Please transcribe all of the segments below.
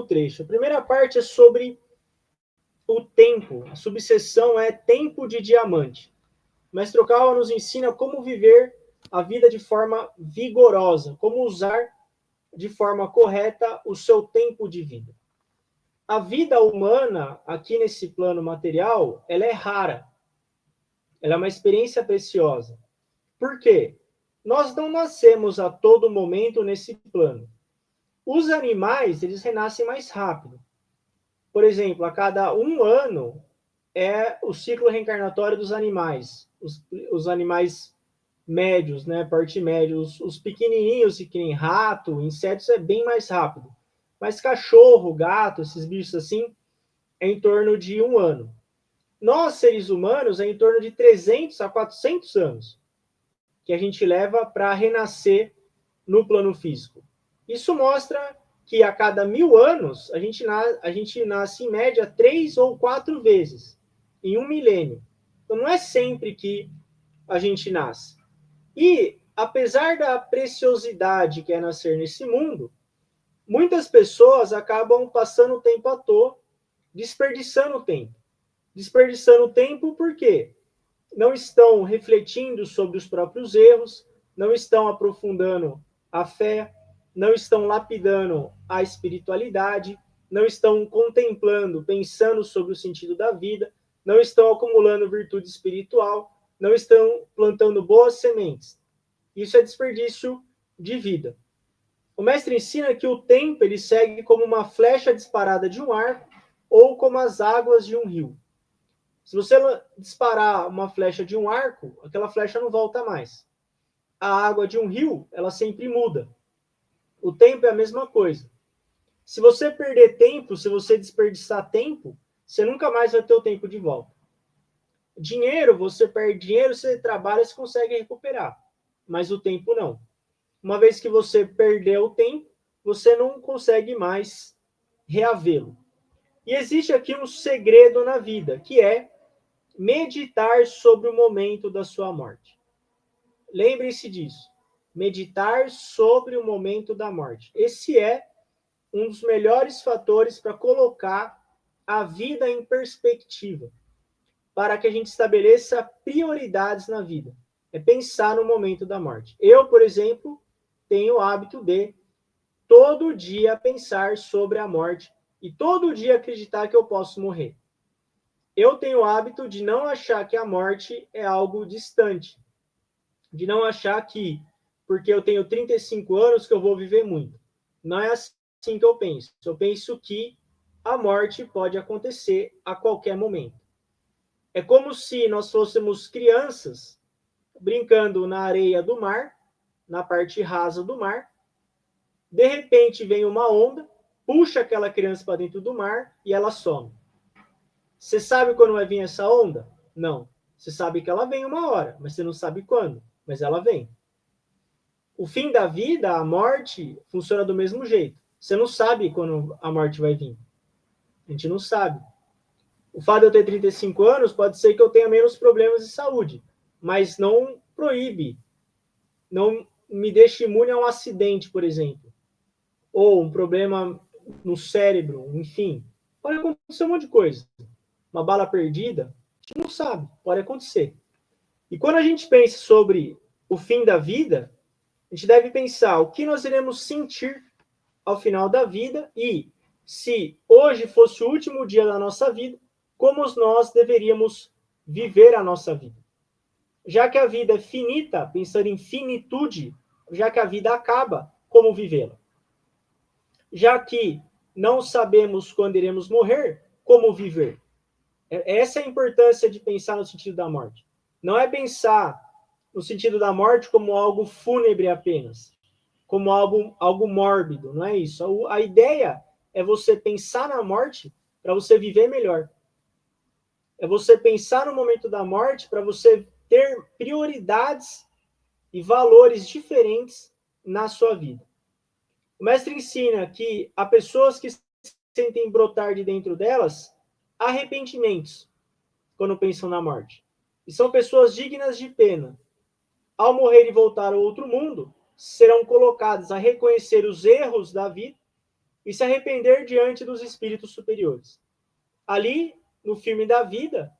trecho. A primeira parte é sobre o tempo. A subseção é tempo de diamante. O Mestre Okawa nos ensina como viver a vida de forma vigorosa, como usar de forma correta o seu tempo de vida. A vida humana, aqui nesse plano material, ela é rara. Ela é uma experiência preciosa. Por quê? Nós não nascemos a todo momento nesse plano. Os animais, eles renascem mais rápido. Por exemplo, a cada 1 ano é o ciclo reencarnatório dos animais. Os animais médios, né, porte médio, os pequenininhos, que nem rato, insetos, é bem mais rápido. Mas cachorro, gato, esses bichos assim, é em torno de 1 ano. Nós, seres humanos, é em torno de 300 a 400 anos que a gente leva para renascer no plano físico. Isso mostra que a cada 1000 anos a gente nasce em média 3 ou 4 vezes em 1 milênio. Então não é sempre que a gente nasce. E apesar da preciosidade que é nascer nesse mundo, muitas pessoas acabam passando o tempo à toa, desperdiçando o tempo. Desperdiçando o tempo por quê? Não estão refletindo sobre os próprios erros, não estão aprofundando a fé, não estão lapidando a espiritualidade, não estão contemplando, pensando sobre o sentido da vida, não estão acumulando virtude espiritual, não estão plantando boas sementes. Isso é desperdício de vida. O mestre ensina que o tempo ele segue como uma flecha disparada de um arco ou como as águas de um rio. Se você disparar uma flecha de um arco, aquela flecha não volta mais. A água de um rio, ela sempre muda. O tempo é a mesma coisa. Se você perder tempo, se você desperdiçar tempo, você nunca mais vai ter o tempo de volta. Dinheiro, você perde dinheiro, você trabalha, você consegue recuperar. Mas o tempo não. Uma vez que você perdeu o tempo, você não consegue mais reavê-lo. E existe aqui um segredo na vida, que é meditar sobre o momento da sua morte. Lembre-se disso. Meditar sobre o momento da morte. Esse é um dos melhores fatores para colocar a vida em perspectiva, para que a gente estabeleça prioridades na vida. É pensar no momento da morte. Eu, por exemplo, tenho o hábito de todo dia pensar sobre a morte e todo dia acreditar que eu posso morrer. Eu tenho o hábito de não achar que a morte é algo distante, de não achar que, porque eu tenho 35 anos, que eu vou viver muito. Não é assim que eu penso. Eu penso que a morte pode acontecer a qualquer momento. É como se nós fôssemos crianças brincando na areia do mar, na parte rasa do mar. De repente vem uma onda, puxa aquela criança para dentro do mar e ela some. Você sabe quando vai vir essa onda? Não. Você sabe que ela vem uma hora, mas você não sabe quando, mas ela vem. O fim da vida, a morte, funciona do mesmo jeito. Você não sabe quando a morte vai vir. A gente não sabe. O fato de eu ter 35 anos pode ser que eu tenha menos problemas de saúde, mas não proíbe, não me deixe imune a um acidente, por exemplo, ou um problema no cérebro, enfim. Pode acontecer um monte de coisa. Uma bala perdida, a gente não sabe, pode acontecer. E quando a gente pensa sobre o fim da vida, a gente deve pensar o que nós iremos sentir ao final da vida e, se hoje fosse o último dia da nossa vida, como nós deveríamos viver a nossa vida. Já que a vida é finita, pensando em finitude, já que a vida acaba, como vivê-la? Já que não sabemos quando iremos morrer, como viver? Essa é a importância de pensar no sentido da morte. Não é pensar no sentido da morte como algo fúnebre apenas, como algo mórbido, não é isso. A ideia é você pensar na morte para você viver melhor. É você pensar no momento da morte para você ter prioridades e valores diferentes na sua vida. O mestre ensina que há pessoas que sentem brotar de dentro delas arrependimentos quando pensam na morte. E são pessoas dignas de pena. Ao morrer e voltar ao outro mundo, serão colocadas a reconhecer os erros da vida e se arrepender diante dos espíritos superiores. Ali, no filme da vida,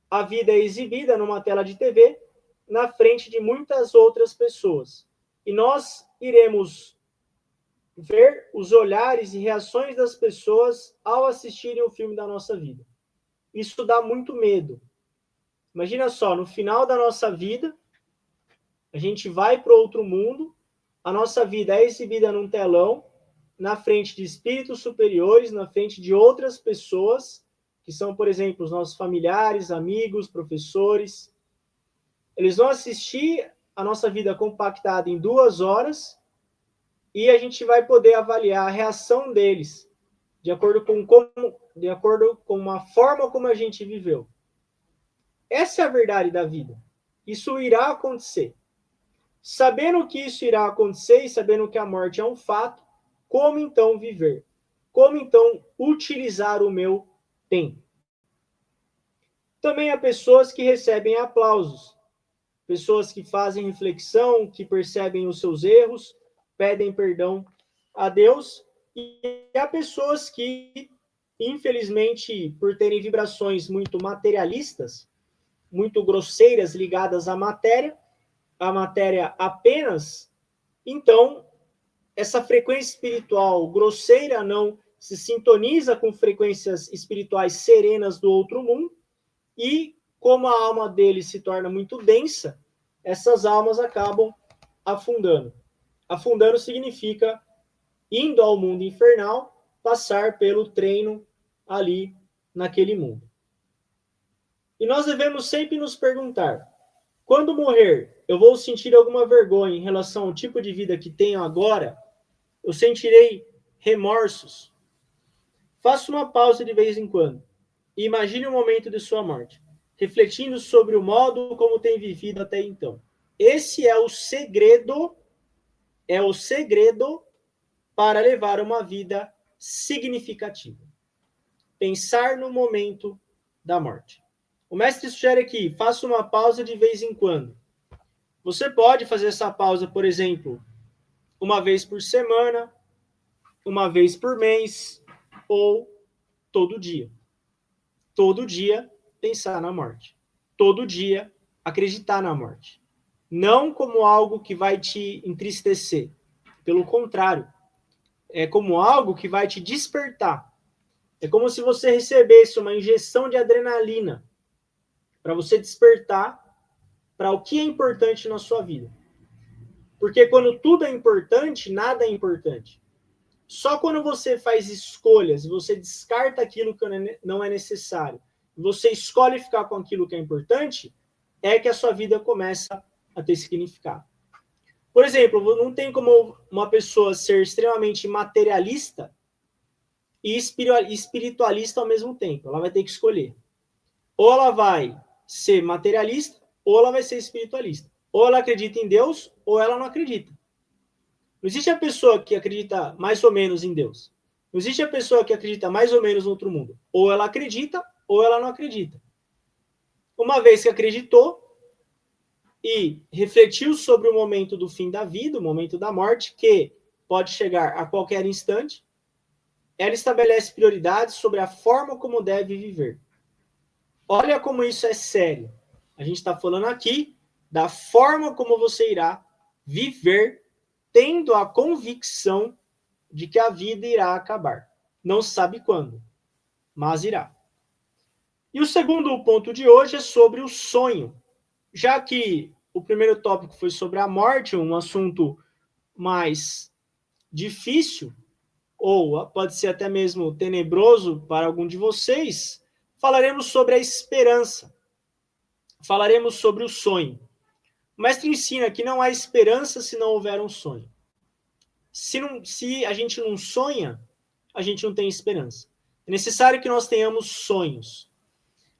a vida é exibida numa tela de TV, na frente de muitas outras pessoas. E nós iremos ver os olhares e reações das pessoas ao assistirem o filme da nossa vida. Isso dá muito medo. Imagina só, no final da nossa vida, a gente vai para outro mundo, a nossa vida é exibida num telão, na frente de espíritos superiores, na frente de outras pessoas, que são, por exemplo, os nossos familiares, amigos, professores. Eles vão assistir a nossa vida compactada em 2 horas e a gente vai poder avaliar a reação deles de acordo com a forma como a gente viveu. Essa é a verdade da vida. Isso irá acontecer. Sabendo que isso irá acontecer e sabendo que a morte é um fato, como então viver? Como então utilizar o meu tempo? Também há pessoas que recebem aplausos, pessoas que fazem reflexão, que percebem os seus erros, pedem perdão a Deus, e há pessoas que, infelizmente, por terem vibrações muito materialistas, muito grosseiras ligadas à matéria apenas, então essa frequência espiritual grosseira não se sintoniza com frequências espirituais serenas do outro mundo, e como a alma dele se torna muito densa, essas almas acabam afundando. Afundando significa indo ao mundo infernal, passar pelo treino ali naquele mundo. E nós devemos sempre nos perguntar: quando morrer, eu vou sentir alguma vergonha em relação ao tipo de vida que tenho agora? Eu sentirei remorsos? Faça uma pausa de vez em quando e imagine o momento de sua morte, refletindo sobre o modo como tem vivido até então. Esse é o segredo para levar uma vida significativa. Pensar no momento da morte. O mestre sugere aqui, faça uma pausa de vez em quando. Você pode fazer essa pausa, por exemplo, uma vez por semana, uma vez por mês, ou todo dia. Todo dia pensar na morte. Todo dia acreditar na morte. Não como algo que vai te entristecer. Pelo contrário, é como algo que vai te despertar. É como se você recebesse uma injeção de adrenalina para você despertar para o que é importante na sua vida. Porque quando tudo é importante, nada é importante. Só quando você faz escolhas, você descarta aquilo que não é necessário, você escolhe ficar com aquilo que é importante, é que a sua vida começa a ter significado. Por exemplo, não tem como uma pessoa ser extremamente materialista e espiritualista ao mesmo tempo. Ela vai ter que escolher. Ou ela vai ser materialista, ou ela vai ser espiritualista. Ou ela acredita em Deus, ou ela não acredita. Não existe a pessoa que acredita mais ou menos em Deus. Não existe a pessoa que acredita mais ou menos no outro mundo. Ou ela acredita, ou ela não acredita. Uma vez que acreditou e refletiu sobre o momento do fim da vida, o momento da morte, que pode chegar a qualquer instante, ela estabelece prioridades sobre a forma como deve viver. Olha como isso é sério. A gente está falando aqui da forma como você irá viver, tendo a convicção de que a vida irá acabar. Não sabe quando, mas irá. E o segundo ponto de hoje é sobre o sonho. Já que o primeiro tópico foi sobre a morte, um assunto mais difícil, ou pode ser até mesmo tenebroso para algum de vocês, falaremos sobre a esperança. Falaremos sobre o sonho. O mestre ensina que não há esperança se não houver um sonho. Se a gente não sonha, a gente não tem esperança. É necessário que nós tenhamos sonhos.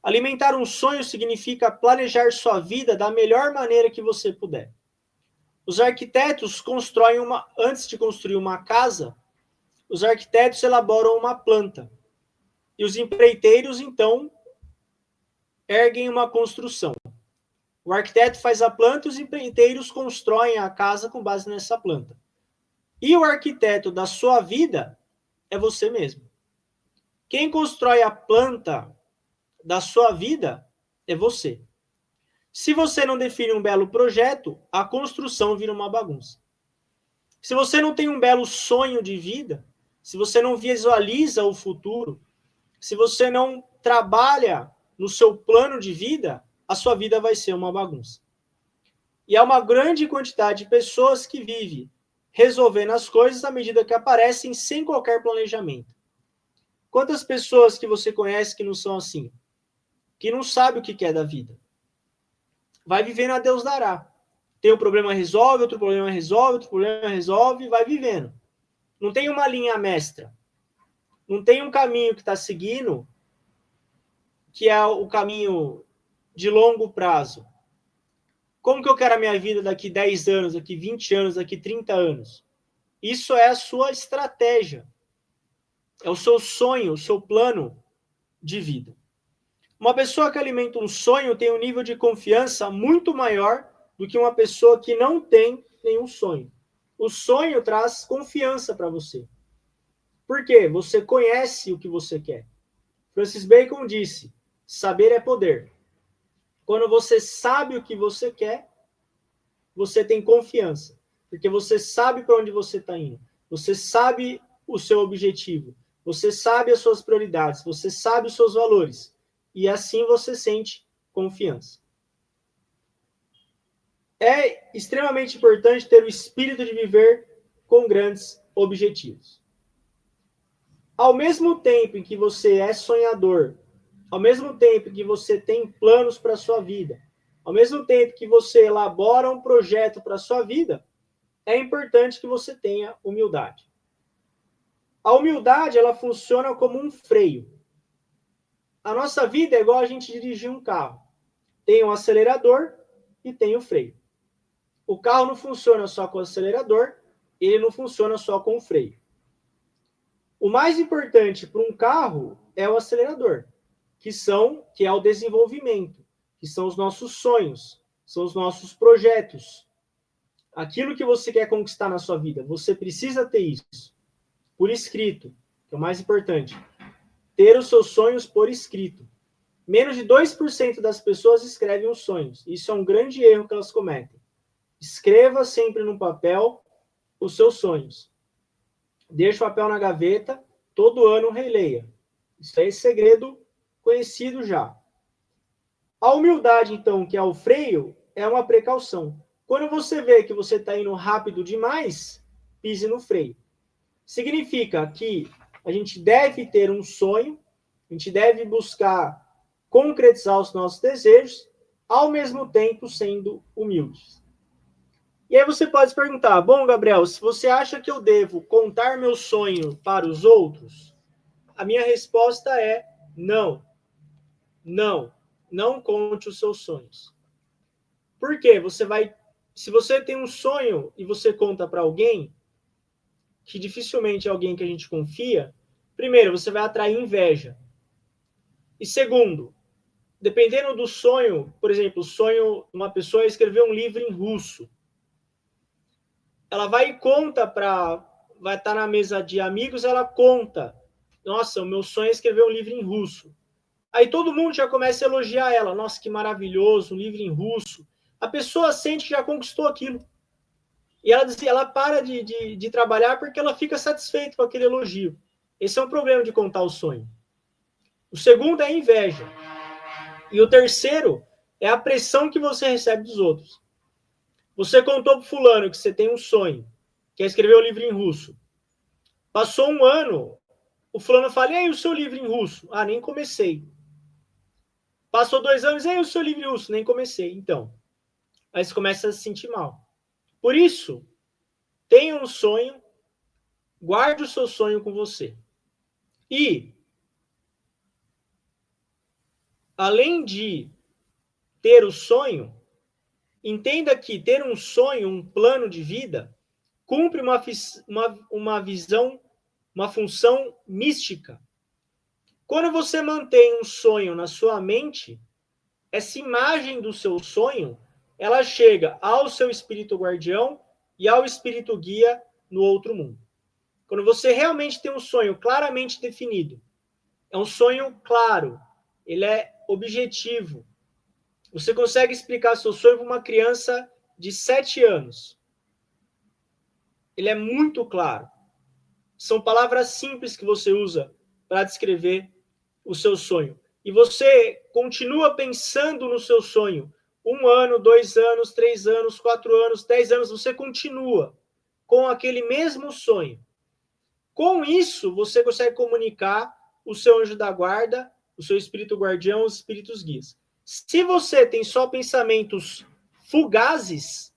Alimentar um sonho significa planejar sua vida da melhor maneira que você puder. Os arquitetos antes de construir uma casa, os arquitetos elaboram uma planta. E os empreiteiros, então, erguem uma construção. O arquiteto faz a planta e os empreiteiros constroem a casa com base nessa planta. E o arquiteto da sua vida é você mesmo. Quem constrói a planta da sua vida é você. Se você não define um belo projeto, a construção vira uma bagunça. Se você não tem um belo sonho de vida, se você não visualiza o futuro, se você não trabalha no seu plano de vida, a sua vida vai ser uma bagunça. E há uma grande quantidade de pessoas que vivem resolvendo as coisas à medida que aparecem sem qualquer planejamento. Quantas pessoas que você conhece que não são assim? Que não sabe o que quer da vida? Vai vivendo a Deus dará. Tem um problema, resolve, outro problema, resolve, outro problema, resolve, vai vivendo. Não tem uma linha mestra. Não tem um caminho que está seguindo, que é o caminho de longo prazo. Como que eu quero a minha vida daqui 10 anos, daqui 20 anos, daqui 30 anos? Isso é a sua estratégia. É o seu sonho, o seu plano de vida. Uma pessoa que alimenta um sonho tem um nível de confiança muito maior do que uma pessoa que não tem nenhum sonho. O sonho traz confiança para você. Por quê? Você conhece o que você quer. Francis Bacon disse, saber é poder. Quando você sabe o que você quer, você tem confiança. Porque você sabe para onde você está indo. Você sabe o seu objetivo. Você sabe as suas prioridades. Você sabe os seus valores. E assim você sente confiança. É extremamente importante ter o espírito de viver com grandes objetivos. Ao mesmo tempo em que você é sonhador, ao mesmo tempo que você tem planos para a sua vida, ao mesmo tempo que você elabora um projeto para a sua vida, é importante que você tenha humildade. A humildade, ela funciona como um freio. A nossa vida é igual a gente dirigir um carro. Tem um acelerador e tem o freio. O carro não funciona só com o acelerador, ele não funciona só com o freio. O mais importante para um carro é o acelerador, que é o desenvolvimento, que são os nossos sonhos, são os nossos projetos. Aquilo que você quer conquistar na sua vida, você precisa ter isso por escrito, que é o mais importante. Ter os seus sonhos por escrito. Menos de 2% das pessoas escrevem os sonhos. Isso é um grande erro que elas cometem. Escreva sempre no papel os seus sonhos. Deixe o papel na gaveta, todo ano releia. Isso é segredo conhecido já. A humildade, então, que é o freio, é uma precaução. Quando você vê que você está indo rápido demais, pise no freio. Significa que a gente deve ter um sonho, a gente deve buscar concretizar os nossos desejos, ao mesmo tempo sendo humildes. E aí você pode se perguntar, bom, Gabriel, se você acha que eu devo contar meu sonho para os outros, a minha resposta é não. Não. Não conte os seus sonhos. Por quê? Se você tem um sonho e você conta para alguém, que dificilmente é alguém que a gente confia, primeiro, você vai atrair inveja. E segundo, dependendo do sonho, por exemplo, o sonho de uma pessoa é escrever um livro em russo. Ela vai e conta vai estar na mesa de amigos, ela conta. Nossa, o meu sonho é escrever um livro em russo. Aí todo mundo já começa a elogiar ela. Nossa, que maravilhoso, um livro em russo. A pessoa sente que já conquistou aquilo. E ela para de trabalhar porque ela fica satisfeita com aquele elogio. Esse é um problema de contar o sonho. O segundo é a inveja. E o terceiro é a pressão que você recebe dos outros. Você contou para fulano que você tem um sonho, que é escrever um livro em russo. Passou um ano, o fulano fala, e aí o seu livro em russo? Ah, nem comecei. Passou 2 anos, e aí o seu livro em russo? Nem comecei. Então, aí você começa a se sentir mal. Por isso, tenha um sonho, guarde o seu sonho com você. E, além de ter o sonho, entenda que ter um sonho, um plano de vida, cumpre uma visão, uma função mística. Quando você mantém um sonho na sua mente, essa imagem do seu sonho, ela chega ao seu espírito guardião e ao espírito guia no outro mundo. Quando você realmente tem um sonho claramente definido, é um sonho claro, ele é objetivo. Você consegue explicar seu sonho para uma criança de 7 anos. Ele é muito claro. São palavras simples que você usa para descrever o seu sonho. E você continua pensando no seu sonho. 1 ano, 2 anos, 3 anos, 4 anos, 10 anos, você continua com aquele mesmo sonho. Com isso, você consegue comunicar o seu anjo da guarda, o seu espírito guardião, os espíritos guias. Se você tem só pensamentos fugazes,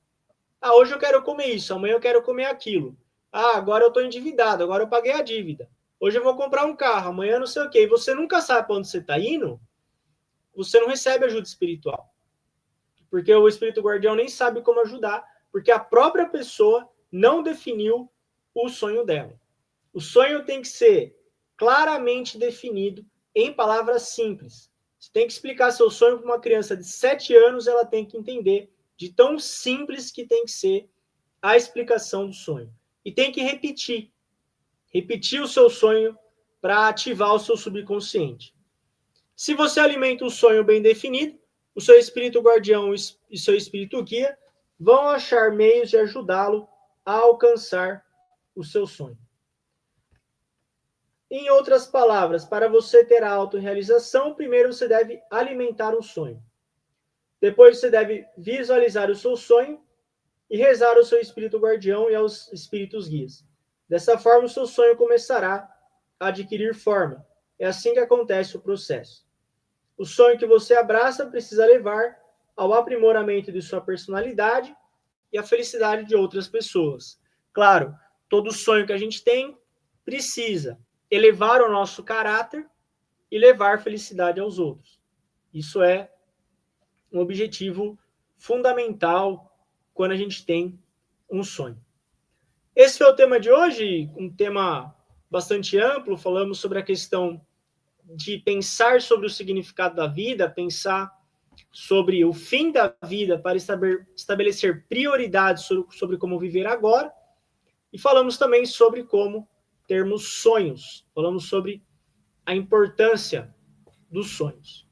hoje eu quero comer isso, amanhã eu quero comer aquilo. Agora eu estou endividado, agora eu paguei a dívida. Hoje eu vou comprar um carro, amanhã não sei o quê. E você nunca sabe para onde você está indo, você não recebe ajuda espiritual. Porque o espírito guardião nem sabe como ajudar, porque a própria pessoa não definiu o sonho dela. O sonho tem que ser claramente definido em palavras simples. Você tem que explicar seu sonho para uma criança de 7 anos, ela tem que entender de tão simples que tem que ser a explicação do sonho. E tem que repetir o seu sonho para ativar o seu subconsciente. Se você alimenta um sonho bem definido, o seu espírito guardião e seu espírito guia vão achar meios de ajudá-lo a alcançar o seu sonho. Em outras palavras, para você ter a autorrealização, primeiro você deve alimentar um sonho. Depois você deve visualizar o seu sonho e rezar ao seu espírito guardião e aos espíritos guias. Dessa forma, o seu sonho começará a adquirir forma. É assim que acontece o processo. O sonho que você abraça precisa levar ao aprimoramento de sua personalidade e à felicidade de outras pessoas. Claro, todo sonho que a gente tem precisa elevar o nosso caráter e levar felicidade aos outros. Isso é um objetivo fundamental quando a gente tem um sonho. Esse foi o tema de hoje, um tema bastante amplo. Falamos sobre a questão de pensar sobre o significado da vida, pensar sobre o fim da vida para estabelecer prioridades sobre como viver agora. E falamos também sobre como termos sonhos. Falamos sobre a importância dos sonhos.